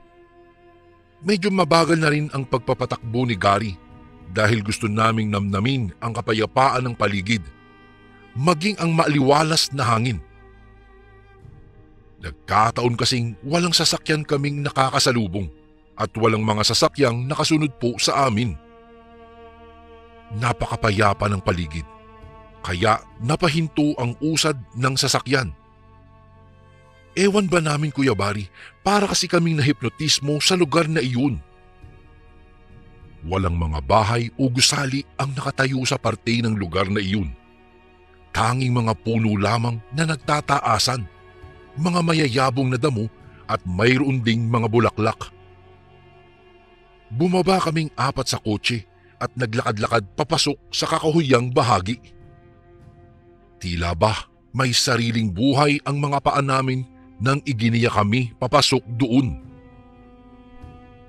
Medyo mabagal na rin ang pagpapatakbo ni Gary dahil gusto naming namnamin ang kapayapaan ng paligid, maging ang maaliwalas na hangin. Nagkataon kasing walang sasakyan kaming nakakasalubong at walang mga sasakyang nakasunod po sa amin. Napakapayapa ng paligid, kaya napahinto ang usad ng sasakyan. Ewan ba namin, Kuya Bari, para kasi kaming nahipnotismo sa lugar na iyon. Walang mga bahay o gusali ang nakatayo sa parte ng lugar na iyon. Tanging mga puno lamang na nagtataasan, mga mayayabong na damo at mayroon ding mga bulaklak. Bumaba kaming 4 sa kotse at naglakad-lakad papasok sa kakahuyang bahagi. Tila ba may sariling buhay ang mga paa namin nang iginiya kami papasok doon.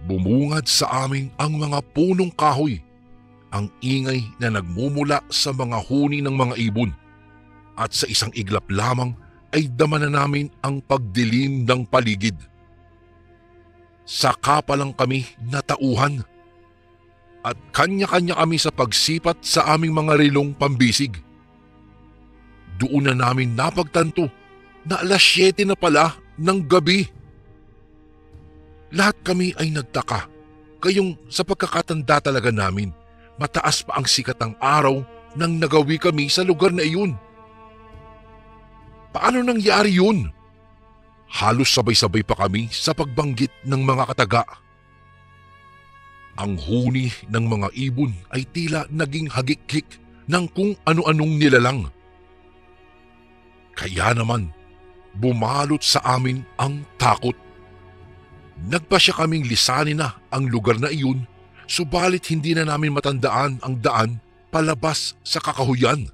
Bumungad sa amin ang mga punong kahoy, ang ingay na nagmumula sa mga huni ng mga ibon, at sa isang iglap lamang ay dama na namin ang pagdilim ng paligid. Saka pa lang kami natauhan at kanya-kanya kami sa pagsipat sa aming mga relong pambisig. Doon na namin napagtanto na 7:00 na pala ng gabi. Lahat kami ay nagtaka, kayong sa pagkakatanda talaga namin, mataas pa ang sikat ng araw nang nagawi kami sa lugar na iyon. Paano nangyari yun? Halos sabay-sabay pa kami sa pagbanggit ng mga kataga. Ang huni ng mga ibon ay tila naging hagik-hik ng kung ano-anong nilalang. Kaya naman, bumalot sa amin ang takot. Nagpasya kaming lisanin na ang lugar na iyon, subalit hindi na namin matandaan ang daan palabas sa kakahuyan.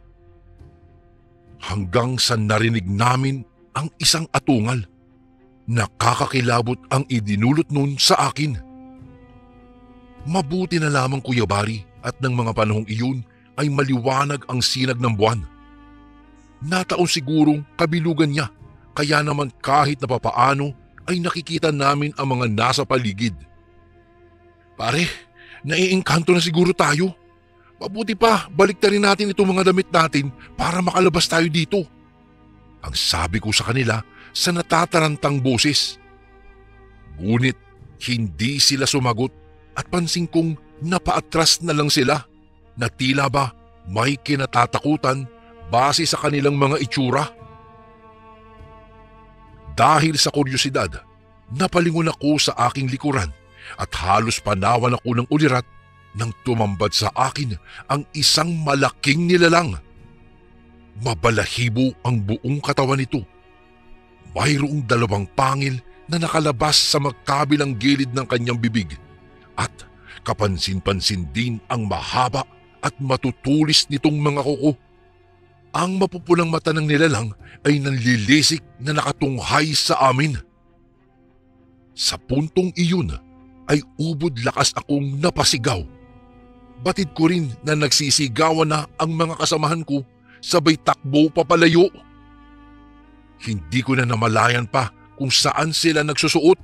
Hanggang sa narinig namin ang isang atungal. Nakakakilabot ang idinulot nun sa akin. Mabuti na lamang Kuya Bari at ng mga panahong iyon ay maliwanag ang sinag ng buwan. Nataon sigurong kabilugan niya, kaya naman kahit na papaano ay nakikita namin ang mga nasa paligid. Pare, naiengkanto na siguro tayo. Mabuti pa, baliktarin natin itong mga damit natin para makalabas tayo dito. Ang sabi ko sa kanila sa natatarantang boses. Ngunit hindi sila sumagot at pansin kong napaatras na lang sila na tila ba may kinatatakutan base sa kanilang mga itsura. Dahil sa kuryosidad, napalingon ako sa aking likuran at halos panawan ako ng ulirat nang tumambad sa akin ang isang malaking nilalang. Mabalahibo ang buong katawan nito. Mayroong 2 pangil na nakalabas sa magkabilang gilid ng kanyang bibig at kapansin-pansin din ang mahaba at matutulis nitong mga kuko. Ang mapupulang mata ng nilalang ay nanlilisik na nakatunghay sa amin. Sa puntong iyon ay ubod lakas akong napasigaw. Batid ko rin na nagsisigawan na ang mga kasamahan ko, sabay takbo papalayo. Hindi ko na namalayan pa kung saan sila nagsusuot,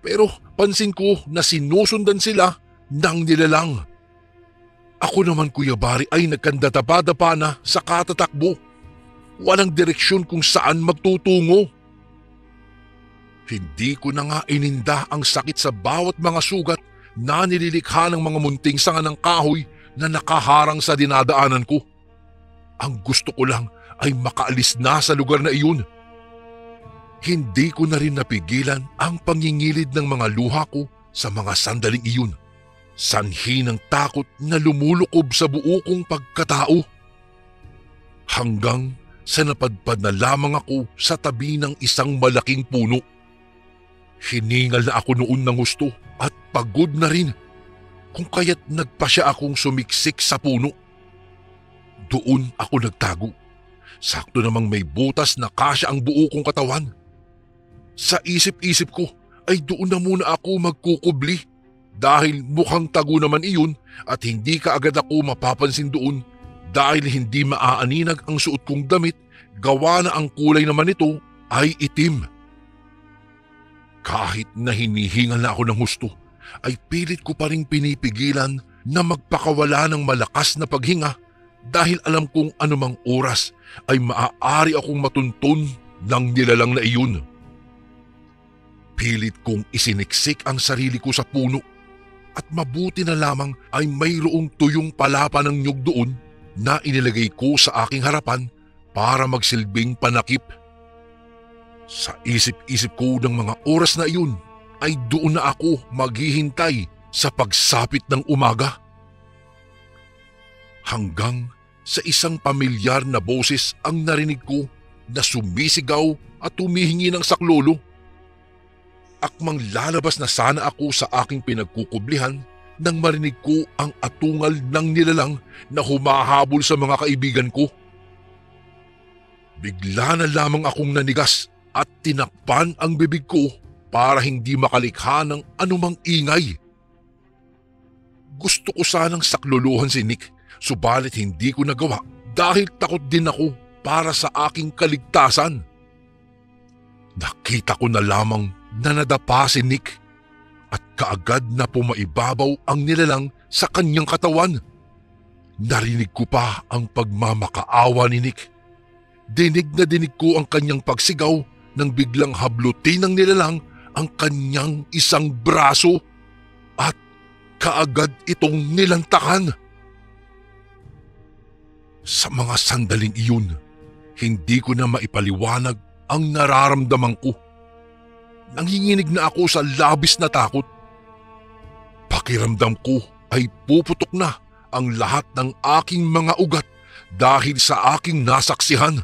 pero pansin ko na sinusundan sila ng nilalang. Ako naman Kuya Bari ay nagkandadapa-dapa na sa katatakbo. Walang direksyon kung saan magtutungo. Hindi ko na nga ininda ang sakit sa bawat mga sugat na nililikha ng mga munting sanga ng kahoy na nakaharang sa dinadaanan ko. Ang gusto ko lang ay makaalis na sa lugar na iyon. Hindi ko na rin napigilan ang pangingilid ng mga luha ko sa mga sandaling iyon. Sanhi ng takot na lumulukob sa buo kong pagkatao. Hanggang sa napadpad na lamang ako sa tabi ng isang malaking puno. Hiningal na ako noon ng gusto at pagod na rin, kung kaya't nagpasya akong sumiksik sa puno. Doon ako nagtago. Sakto namang may butas na kasya ang buo kong katawan. Sa isip-isip ko ay doon na muna ako magkukubli. Dahil mukhang tago naman iyon at hindi kaagad ako mapapansin doon dahil hindi maaaninag ang suot kong damit, gawa na ang kulay naman nito ay itim. Kahit na hinihingal na ako ng husto, ay pilit ko pa rin pinipigilan na magpakawala ng malakas na paghinga dahil alam kong anumang oras ay maaari akong matuntun ng nilalang na iyon. Pilit kong isiniksik ang sarili ko sa puno. At mabuti na lamang ay mayroong tuyong palapa ng nyug doon na inilagay ko sa aking harapan para magsilbing panakip. Sa isip-isip ko ng mga oras na iyon ay doon na ako maghihintay sa pagsapit ng umaga. Hanggang sa isang pamilyar na boses ang narinig ko na sumisigaw at humihingi ng saklolo. Akmang lalabas na sana ako sa aking pinagkukublihan nang marinig ko ang atungal ng nilalang na humahabol sa mga kaibigan ko. Bigla na lamang akong nanigas at tinakpan ang bibig ko para hindi makalikha ng anumang ingay. Gusto ko sanang sakluluhan si Nick, subalit hindi ko nagawa dahil takot din ako para sa aking kaligtasan. Nakita ko na lamang na nadapa si Nick at kaagad na pumaibabaw ang nilalang sa kanyang katawan. Narinig ko pa ang pagmamakaawa ni Nick. Dinig na dinig ko ang kanyang pagsigaw nang biglang hablutin ng nilalang ang kanyang isang braso at kaagad itong nilantakan. Sa mga sandaling iyon, hindi ko na maipaliwanag ang nararamdaman ko. Nanginginig na ako sa labis na takot. Pakiramdam ko ay puputok na ang lahat ng aking mga ugat dahil sa aking nasaksihan.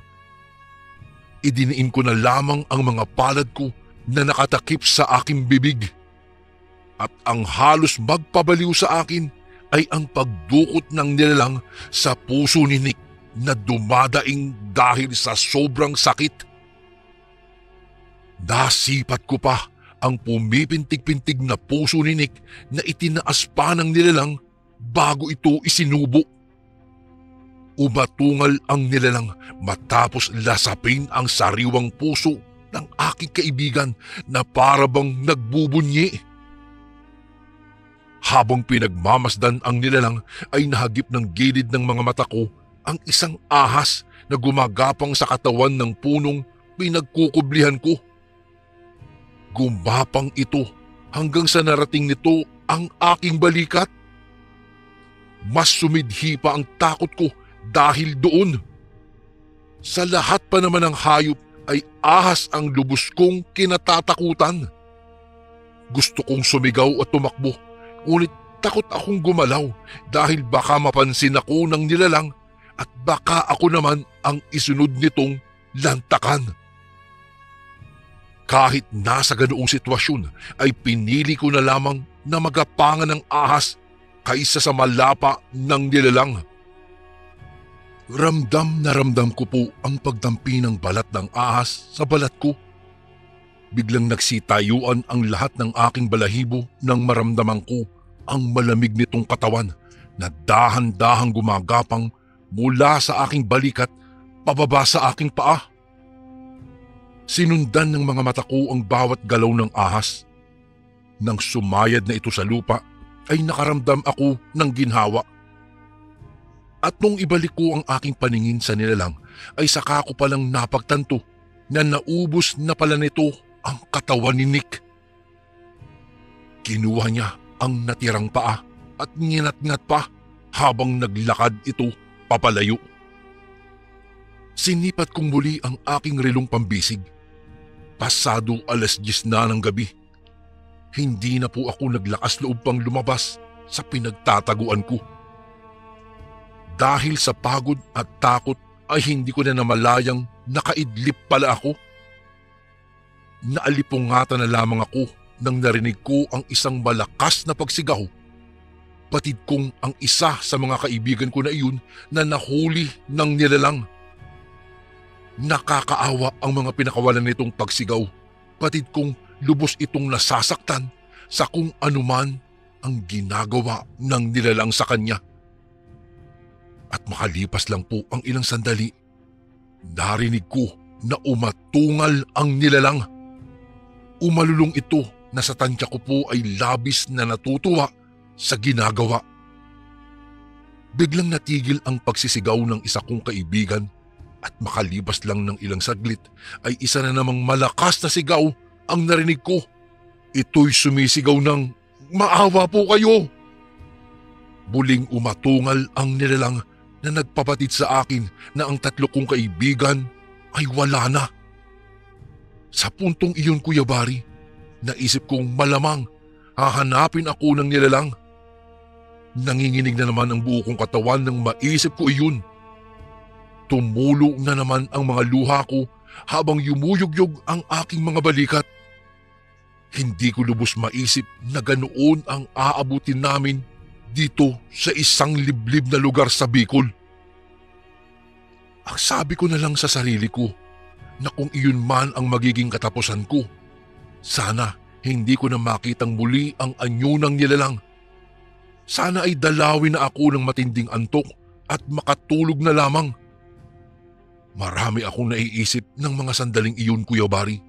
idiniin ko na lamang ang mga palad ko na nakatakip sa aking bibig. At ang halos magpabaliw sa akin ay ang pagdukot ng nilalang sa puso ni Nick na dumadaing dahil sa sobrang sakit. Nasipat ko pa ang pumipintig-pintig na puso ni Nick na itinaas pa ng nilalang bago ito isinubo. Umatungal ang nilalang matapos lasapin ang sariwang puso ng aking kaibigan na parabang nagbubunyi. Habang pinagmamasdan ang nilalang ay nahagip ng gilid ng mga mata ko ang isang ahas na gumagapang sa katawan ng punong pinagkukublihan ko. Gumapang ito hanggang sa narating nito ang aking balikat. Mas sumidhi pa ang takot ko dahil doon. Sa lahat pa naman ng hayop ay ahas ang lubos kong kinatatakutan. Gusto kong sumigaw at tumakbo, ngunit takot akong gumalaw dahil baka mapansin ako ng nilalang at baka ako naman ang isunod nitong lantakan. Kahit nasa ganoong sitwasyon ay pinili ko na lamang na magapangan ng ahas kaysa sa malapa ng nilalang. Ramdam na ramdam ko po ang pagdampi ng balat ng ahas sa balat ko. Biglang nagsitayuan ang lahat ng aking balahibo nang maramdaman ko ang malamig nitong katawan na dahan-dahang gumagapang mula sa aking balikat pababa sa aking paa. Sinundan ng mga mata ko ang bawat galaw ng ahas. Nang sumayad na ito sa lupa ay nakaramdam ako ng ginhawa. At nung ibalik ko ang aking paningin sa nilalang ay saka ko palang napagtanto na naubos na pala nito ang katawan ni Nick. Kinuha niya ang natirang paa at nginat-ngat pa habang naglakad ito papalayo. Sinipat kong muli ang aking relong pambisig. Pasado 10:00 na ng gabi. Hindi na po ako naglakas loob pang lumabas sa pinagtataguan ko. Dahil sa pagod at takot ay hindi ko na namalayang nakaidlip pala ako. Naalipungatan na lamang ako nang narinig ko ang isang malakas na pagsigaw. Batid kong ang isa sa mga kaibigan ko na iyon na nahuli ng nilalang. Nakakaawa ang mga pinakawalan nitong pagsigaw. Batid kong lubos itong nasasaktan sa kung anuman ang ginagawa ng nilalang sa kanya. At makalipas lang po ang ilang sandali, narinig ko na umatungal ang nilalang. Umalulong ito na sa tansya ko po ay labis na natutuwa sa ginagawa. Biglang natigil ang pagsisigaw ng isa kong kaibigan at makalipas lang ng ilang saglit ay isa na namang malakas na sigaw ang narinig ko. Ito'y sumisigaw ng, "Maawa po kayo!" Muling umatungal ang nilalang na nagpapatid sa akin na ang 3 kong kaibigan ay wala na. Sa puntong iyon, Kuya Bari, naisip kong malamang hahanapin ako ng nilalang. Nanginginig na naman ang buo kong katawan nang maisip ko iyon. Tumulo na naman ang mga luha ko habang yumuyugyog ang aking mga balikat. Hindi ko lubos maisip na ganoon ang aabutin namin dito sa isang liblib na lugar sa Bicol. Ang sabi ko na lang sa sarili ko na kung iyon man ang magiging katapusan ko, sana hindi ko na makitang muli ang anyo ng nilalang. Sana ay dalawin na ako ng matinding antok at makatulog na lamang. Marami akong naiisip ng mga sandaling iyon, Kuya Bari.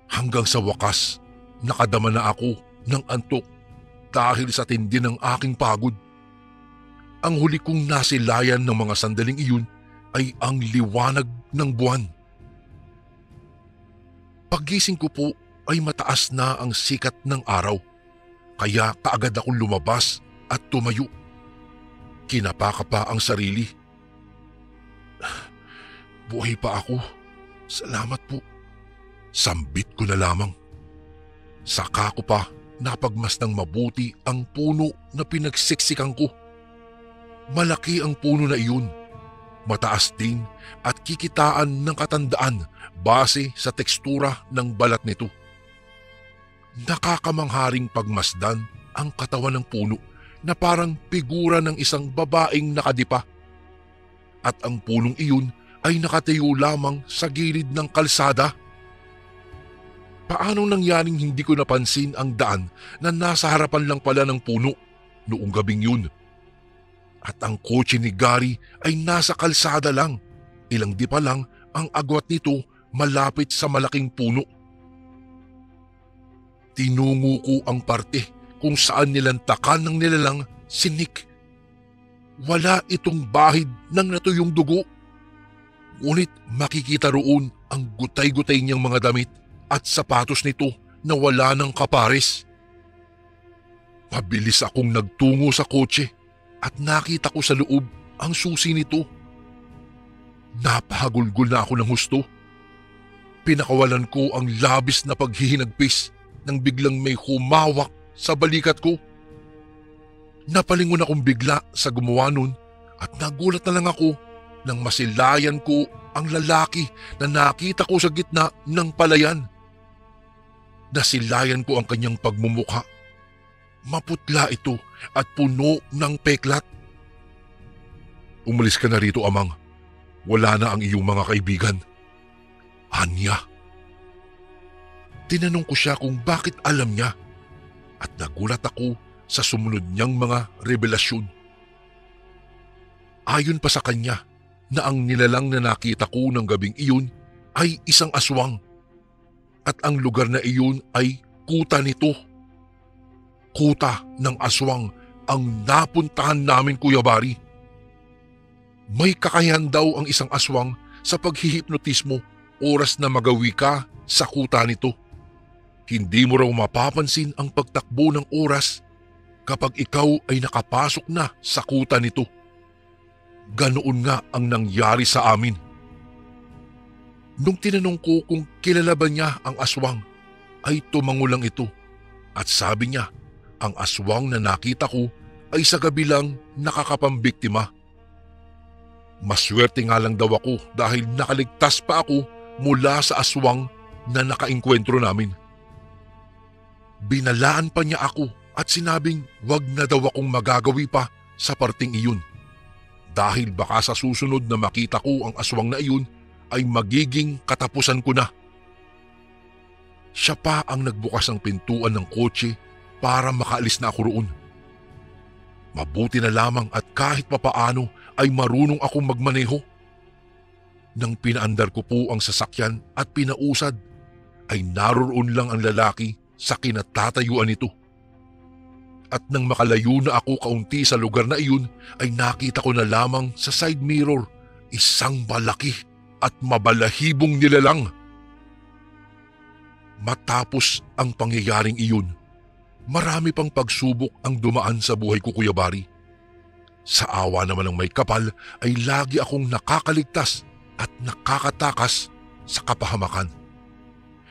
Hanggang sa wakas, nakadama na ako ng antok dahil sa tindi ng aking pagod. Ang huli kong nasilayan ng mga sandaling iyon ay ang liwanag ng buwan. Paggising ko po ay mataas na ang sikat ng araw, kaya kaagad akong lumabas at tumayo. Kinapaka pa ang sarili. Buhay pa ako. Salamat po. Sambit ko na lamang. Saka ko pa napagmasdang mabuti ang puno na pinagsiksikan ko. Malaki ang puno na iyon. mataas din at kikitaan ng katandaan base sa tekstura ng balat nito. Nakakamangharing pagmasdan ang katawan ng puno na parang figura ng isang babaeng nakadipa. At ang punong iyon ay nakatayo lamang sa gilid ng kalsada. Paanong nangyaring hindi ko napansin ang daan na nasa harapan lang pala ng puno noong gabing yun? At ang kotse ni Gary ay nasa kalsada lang. Ilang di pa lang ang agwat nito malapit sa malaking puno. Tinungo ko ang parte kung saan nilantakan ng nilalang si Nick. Wala itong bahid ng natuyong dugo. Ngunit makikita roon ang gutay-gutay niyang mga damit at sapatos nito na wala ng kapares. Mabilis akong nagtungo sa kotse at nakita ko sa loob ang susi nito. Napahagulgol na ako ng husto. Pinakawalan ko ang labis na paghihinagpis nang biglang may humawak sa balikat ko. Napalingon akong bigla sa gumawa nun at nagulat na lang ako nang masilayan ko ang lalaki na nakita ko sa gitna ng palayan. Nasilayan ko ang kanyang pagmumukha. Maputla ito at puno ng peklat. "Umalis ka na rito, Amang. Wala na ang iyong mga kaibigan." Anya. Tinanong ko siya kung bakit alam niya at nagulat ako sa sumunod niyang mga revelasyon. Ayon pa sa kanya na ang nilalang na nakita ko ng gabing iyon ay isang aswang at ang lugar na iyon ay kuta nito. Kuta ng aswang ang napuntahan namin, Kuya Bari. May kakayahan daw ang isang aswang sa paghihipnotismo oras na magawi ka sa kuta nito. Hindi mo raw mapapansin ang pagtakbo ng oras kapag ikaw ay nakapasok na sa kuta nito. Ganoon nga ang nangyari sa amin. Nung tinanong ko kung kilala ba niya ang aswang, ay tumango lang ito at sabi niya ang aswang na nakita ko ay sa gabi lang nakakapambiktima. Maswerte nga lang daw ako dahil nakaligtas pa ako mula sa aswang na nakaengkwentro namin. Binalaan pa niya ako at sinabing wag na daw akong magagawi pa sa parting iyon dahil baka sa susunod na makita ko ang aswang na iyon ay magiging katapusan ko na. Siya pa ang nagbukas ng pintuan ng kotse para makaalis na ako roon. Mabuti na lamang at kahit papaano ay marunong akong magmaneho. Nang pinaandar ko po ang sasakyan at pinausad, ay naroon lang ang lalaki sa kinatatayuan nito. At nang makalayo na ako kaunti sa lugar na iyon, ay nakita ko na lamang sa side mirror isang malaki at mabalahibong nilalang. Matapos ang pangyayaring iyon, marami pang pagsubok ang dumaan sa buhay ko, Kuya Bari. Sa awa naman ng may kapal ay lagi akong nakakaligtas at nakakatakas sa kapahamakan.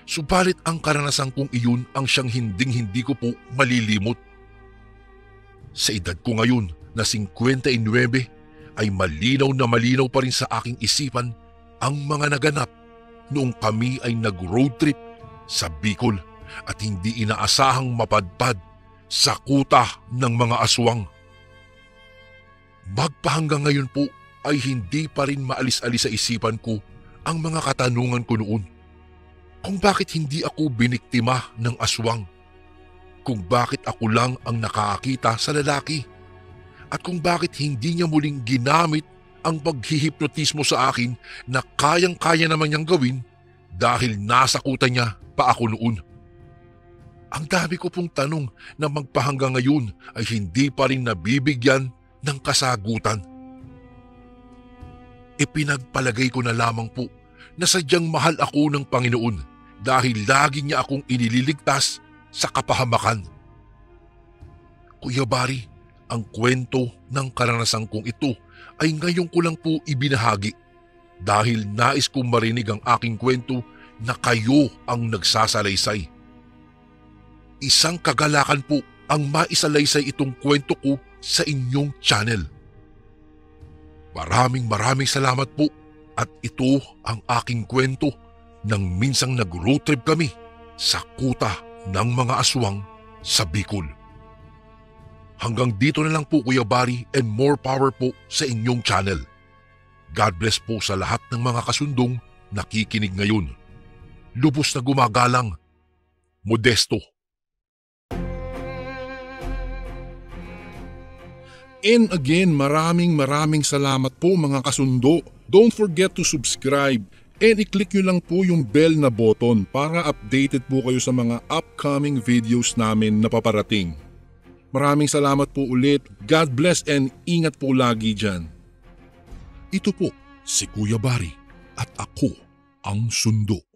Subalit ang karanasan kong iyon ang siyang hinding-hindi ko po malilimot. Sa edad ko ngayon na 59 ay malinaw na malinaw pa rin sa aking isipan ang mga naganap noong kami ay nag-road trip sa Bicol at hindi inaasahang mapadpad sa kuta ng mga aswang. Magpahanggang ngayon po ay hindi pa rin maalis-alis sa isipan ko ang mga katanungan ko noon. Kung bakit hindi ako biniktima ng aswang, kung bakit ako lang ang nakakita sa lalaki, at kung bakit hindi niya muling ginamit ang paghihipnotismo sa akin na kayang-kaya naman niyang gawin dahil nasa kuta niya pa ako noon. Ang dami ko pong tanong na magpahanggang ngayon ay hindi pa rin nabibigyan ng kasagutan. Ipinagpalagay ko na lamang po na sadyang mahal ako ng Panginoon dahil lagi niya akong inililigtas sa kapahamakan. Kuya Bari, ang kwento ng karanasan kong ito ay ngayon ko lang po ibinahagi dahil nais kong marinig ang aking kwento na kayo ang nagsasalaysay. Isang kagalakan po ang maisalaysay itong kwento ko sa inyong channel. Maraming salamat po at ito ang aking kwento nang minsang nag-road trip kami sa kuta ng mga aswang sa Bicol. Hanggang dito na lang po Kuya Bari, and more power po sa inyong channel. God bless po sa lahat ng mga kasundong nakikinig ngayon. Lubos na gumagalang, Modesto. And again, maraming salamat po mga kasundo. Don't forget to subscribe and i-click nyo lang po yung bell na button para updated po kayo sa mga upcoming videos namin na paparating. Maraming salamat po ulit. God bless and ingat po lagi dyan. Ito po si Kuya Bari at ako ang Sundo.